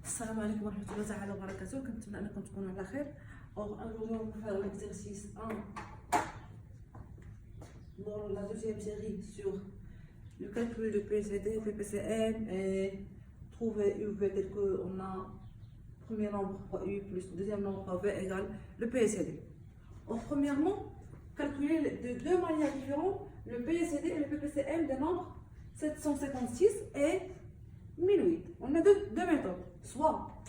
السلام عليكم ورحمة الله تعالى وبركاته. كنتمنى انكم تكونوا على خير. Aujourd'hui on va faire l'exercice 1 dans la deuxième série sur le calcul de PCD, PPCM et trouver UV tel qu'on a premier nombre fois U plus deuxième nombre fois V égale le PCD. Premièrement, calculer de deux manières différentes le PCD et le PPCM des nombres 756 et 1008. On a deux méthodes. Soit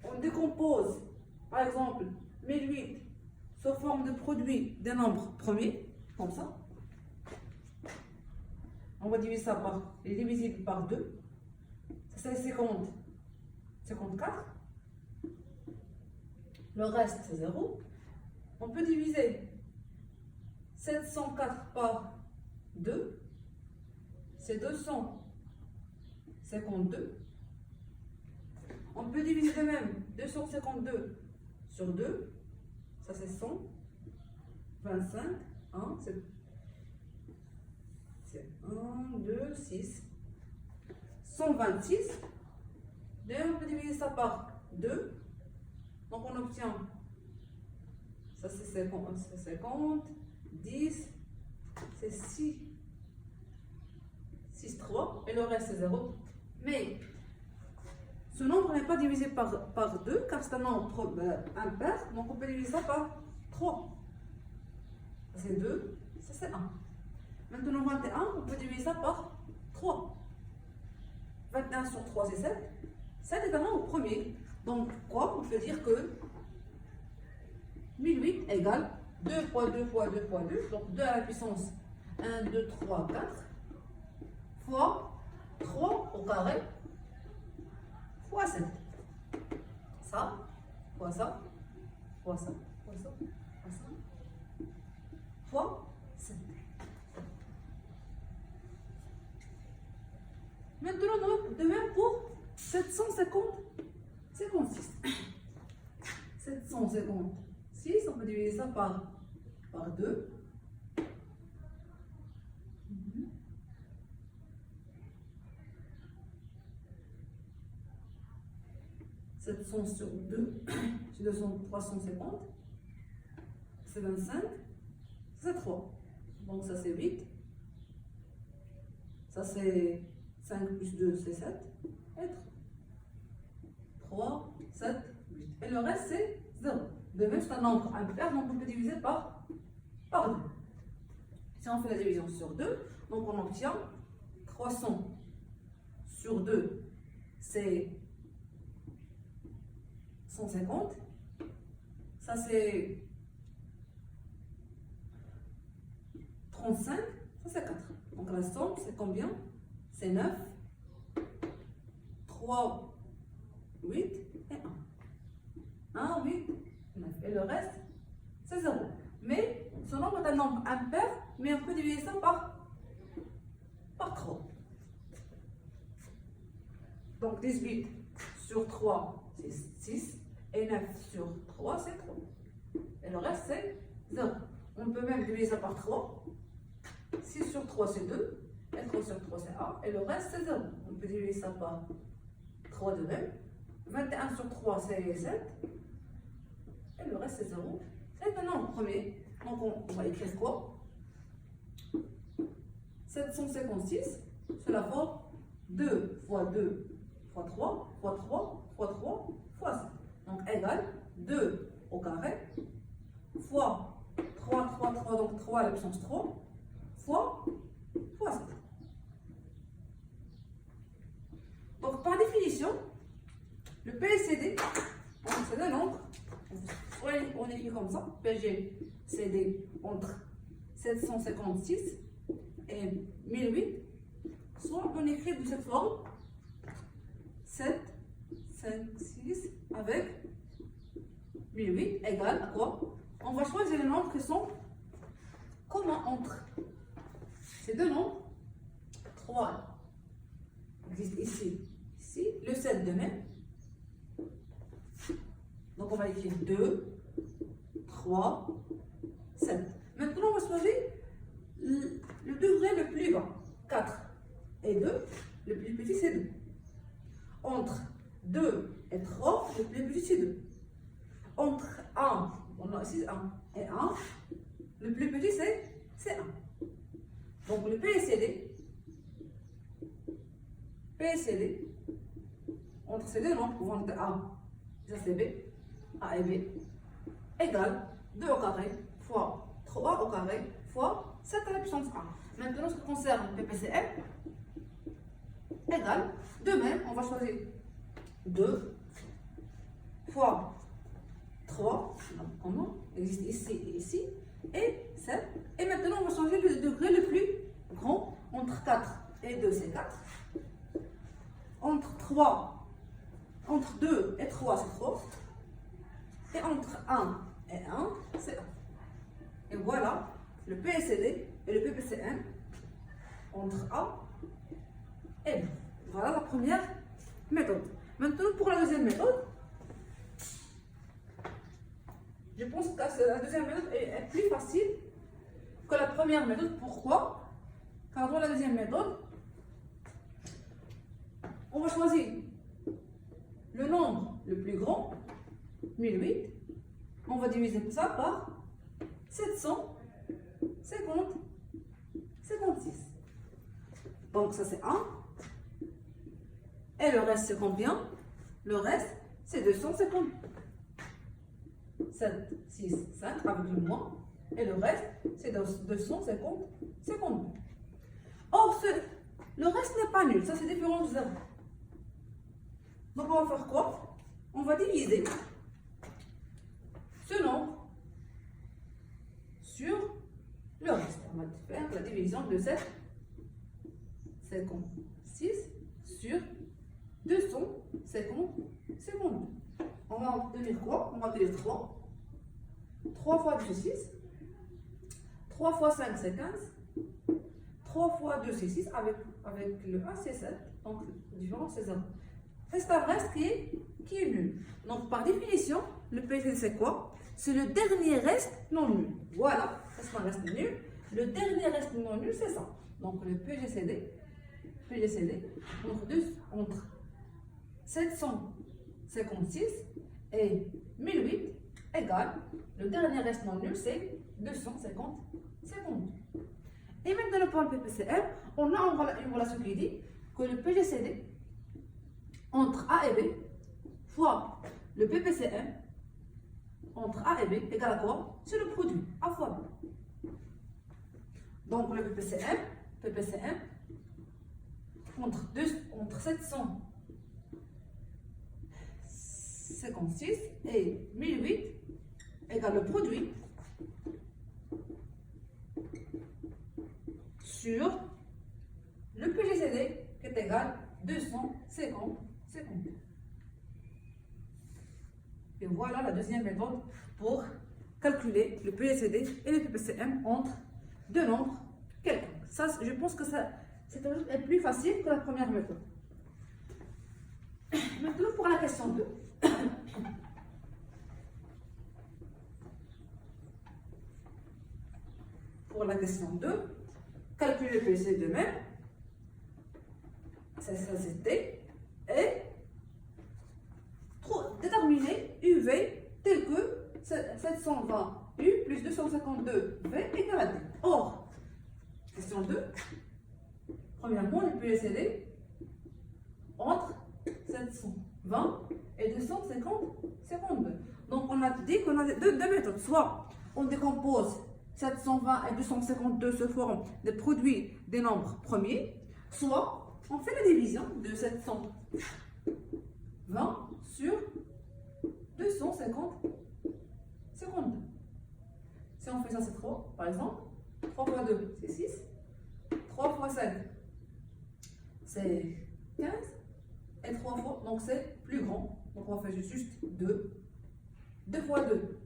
on décompose, par exemple, 1008 sous forme de produit des nombres premiers, comme ça. On va diviser ça par, il est divisible par 2. Ça c'est 50, 54. Le reste c'est 0. On peut diviser 704 par 2. C'est 252. On peut diviser de même 252 sur 2. Ça c'est 125. 1, c'est 1, 2, 6. 126. D'ailleurs, on peut diviser ça par 2. Donc on obtient, ça c'est 50, 10, c'est 6, 6, 3, et le reste c'est 0. Mais ce nombre n'est pas divisé par 2 car c'est un nombre impair, donc on peut diviser ça par 3. Ça c'est 2, ça c'est 1. Maintenant 21, on peut diviser ça par 3. 21 sur 3 c'est 7. 7 est un nombre premier. Donc quoi? On peut dire que 1008 égale 2 fois 2 fois 2 fois 2. Donc 2 à la puissance 1, 2, 3, 4 fois 3 au carré fois 7. Ça, fois ça, fois ça, fois ça, fois ça, fois 7. Maintenant, de même pour 756. 756, on peut diviser ça par 2. 700 sur 2, c'est 350. C'est 25. C'est 3. Donc ça c'est 8. Ça c'est 5 plus 2, c'est 7. Et 3, 7, 8. Et le reste c'est 0. De même, c'est un nombre impair, donc on peut diviser par 2. Si on fait la division sur 2, donc on obtient 300 sur 2, c'est 150. Ça c'est 35. Ça c'est 4. Donc la somme c'est combien? C'est 9, 3, 8 et 1. 1, 8, 9. Et le reste, c'est 0. Mais ce nombre est un nombre impair, mais on peut diviser ça par 3. Donc 18 sur 3, c'est 6. Et 9 sur 3, c'est 3. Et le reste, c'est 0. On peut même diviser ça par 3. 6 sur 3, c'est 2. Et 3 sur 3, c'est 1. Et le reste, c'est 0. On peut diviser ça par 3 de même. 21 sur 3, c'est 7. Et le reste, c'est 0. C'est un nombre premier. Donc, on va écrire quoi? 756, c'est la forme 2 fois 2 fois 3 fois 3 fois 3 fois 7. Donc, égale 2 au carré fois 3, 3, 3, donc 3 à la puissance 3 fois 7. Donc, par définition, le PCD, c'est un nombre, soit on écrit comme ça, PGCD entre 756 et 1008, soit on écrit de cette forme 7, 5, 6 avec 1008 égale à quoi? On va choisir les nombres qui sont communs entre ces deux nombres. 3 existe ici, ici, le 7 de même. Donc on va écrire 2, 3, 7. Maintenant on va choisir le degré le plus bas, 4 et 2, le plus petit c'est 2. Entre 2 et 3, le plus petit c'est 2. Entre 1, on a ici 1 et 1, le plus petit c'est 1. Donc le PCD, entre ces deux nombres, pouvant être A, ça c'est B, A et B, égale 2 au carré fois 3 au carré fois 7 à la puissance 1. Maintenant, ce qui concerne PPCM, égale, de même, on va choisir 2 fois 3, donc comment existe ici et ici, et 7. Et maintenant, on va changer le degré le plus grand. Entre 4 et 2, c'est 4. Entre 2 et 3, c'est 3. Et entre 1 et 1, c'est 1. Et voilà le PSCD et le PPCM entre A et B. Voilà la première méthode. Maintenant, pour la deuxième méthode, je pense que la deuxième méthode est plus facile que la première méthode. Pourquoi? Car dans la deuxième méthode, on va choisir le nombre le plus grand, 1008. On va diviser ça par 756. Donc ça c'est 1. Et le reste c'est combien? Le reste c'est 250. 7, 6, 5 avec le moins. Et le reste c'est 250. Or, le reste n'est pas nul. Ça c'est différent de 0. Donc on va faire quoi? On va diviser ce nombre sur le reste. On va faire la division de 756 sur 250. On va obtenir quoi? On va obtenir 3. 3 fois 2 c'est 6. 3 fois 5 c'est 15. 3 fois 2 c'est 6. Avec le 1 c'est 7. Donc la différence c'est 0. C'est un reste qui est nul. Donc par définition, le PGCD c'est quoi? C'est le dernier reste non nul. Voilà, c'est un reste nul. Le dernier reste non nul, c'est ça. Donc le PGCD entre 756 et 1008 égale, le dernier reste non nul, c'est 250. Et maintenant pour le PPCM, on a une relation qui dit que le PGCD entre A et B fois le PPCM entre A et B égale à quoi? C'est le produit A fois B. Donc le PPCM entre 756 et 1008 égale le produit sur le PGCD qui est égal 250. Et voilà la deuxième méthode pour calculer le PGCD et le PPCM entre deux nombres quelconques. Ça, je pense que cette méthode est plus facile que la première méthode. Maintenant pour la question 2. Pour la question 2, calculer le PGCD de même. Ça c'était et déterminer UV tel que 720 U plus 252 V égale à D. Or, question 2, premièrement, le PGCD entre 720 et 252. Donc, on a dit qu'on a deux méthodes. Soit on décompose 720 et 252 sous forme des produits des nombres premiers, soit on fait la division de 720 sur 252. Si on fait ça, c'est 3, par exemple. 3 fois 2, c'est 6. 3 fois 5, c'est 15. Et 3 fois, donc c'est plus grand. Donc on va faire juste 2. 2 fois 2,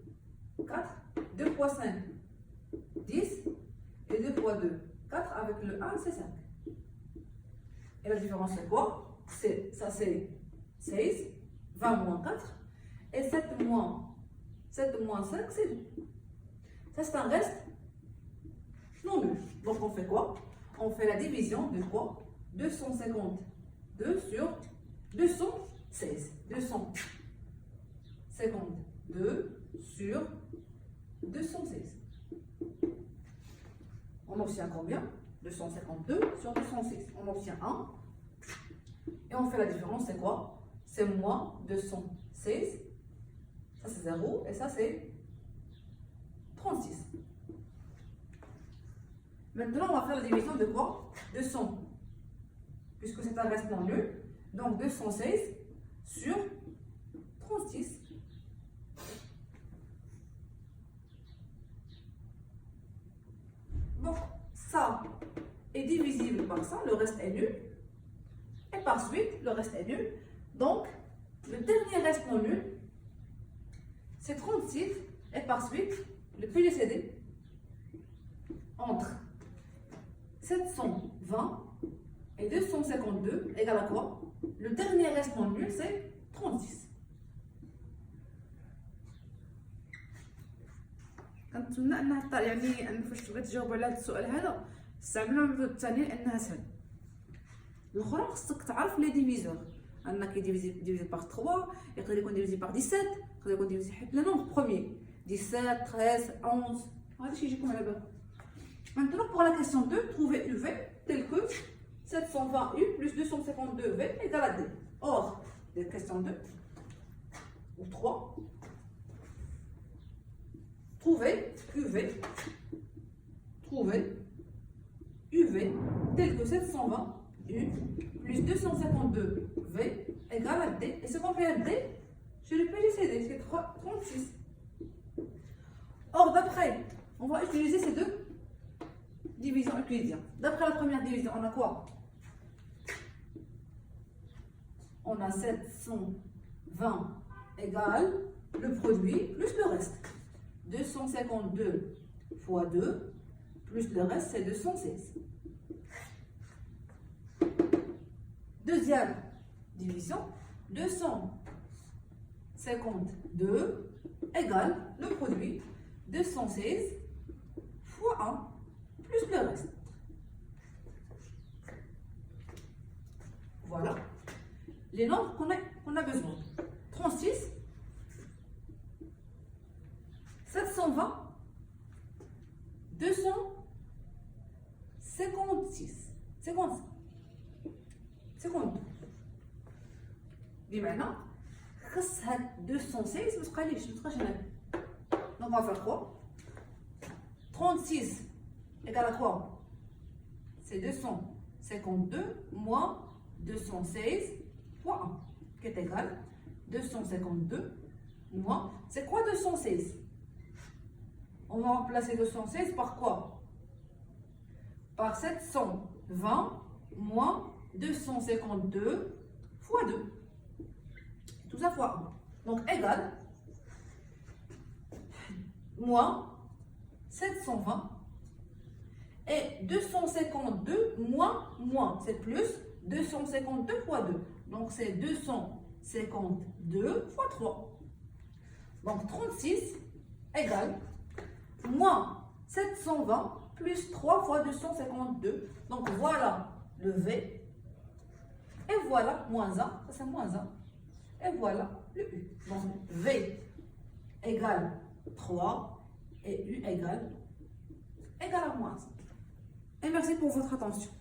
4. 2 fois 5, 10. Et 2 fois 2, 4. Avec le 1, c'est 5. Et la différence, c'est quoi? Ça, c'est 16. 20 moins 4. Et 7 moins 5, c'est 2. Ça, c'est un reste non nul. Donc, on fait quoi? On fait la division de quoi? 252 sur 250. 216. 252 sur 216. On obtient combien? 252 sur 216. On obtient 1. Et on fait la différence, c'est quoi? C'est moins 216. Ça, c'est 0. Et ça, c'est 36. Maintenant, on va faire la division de quoi? 200. Puisque c'est un restant nul. Donc, 216 sur 36. Donc, ça est divisible par ça. Le reste est nul. Et par suite, le reste est nul. Donc, le dernier restant nul, c'est 36. Et par suite, le PGCD entre 720 et 252 égale à quoi? Le dernier restant nul, c'est 36. كنتمنى انها يعني ان فاش تبغي تجاوب على هذا السؤال هذا استعملوا الميثود الثانيه لانها سهل. الاخرى خصك تعرف لي ديفيزور انك ديفيزي باغ 3 يقدر يكون ديفيزي باغ 17 يقدر يكون ديفيزي حيت لو نومبر بروميير 17 13 11 هذا الشيء يجيكم على بالكم. Maintenant pour la question 2, trouvez UV tel que 720U plus 252V égale à D. Or, la question 2 ou 3, trouvez UV tel que 720U plus 252V égale à D. Et ce qu'on fait à D, je le PGCD, c'est 36. Or, d'après, on va utiliser ces deux division euclidienne. D'après la première division, on a quoi? On a 720 égale le produit plus le reste. 252 fois 2 plus le reste, c'est 216. Deuxième division, 252 égale le produit 216 fois 1 plus le reste. Voilà les nombres qu'on a besoin. 36, 720, 256, 50, 52. بمعنى خص هاد 216 ما تبقاليش ما تبقاش هنا. Donc on va faire quoi? 36 égale à quoi? C'est 252 moins 216 fois 1, qui est égal 252 moins. C'est quoi 216? On va remplacer 216 par quoi? Par 720 moins 252 fois 2. Tout ça fois 1. Donc égal moins 720. Et 252 moins, c'est plus 252 fois 2. Donc c'est 252 fois 3. Donc 36 égale moins 720 plus 3 fois 252. Donc voilà le V. Et voilà moins 1, ça c'est moins 1. Et voilà le U. Donc V égale 3 et U égale à moins 1. Et merci pour votre attention.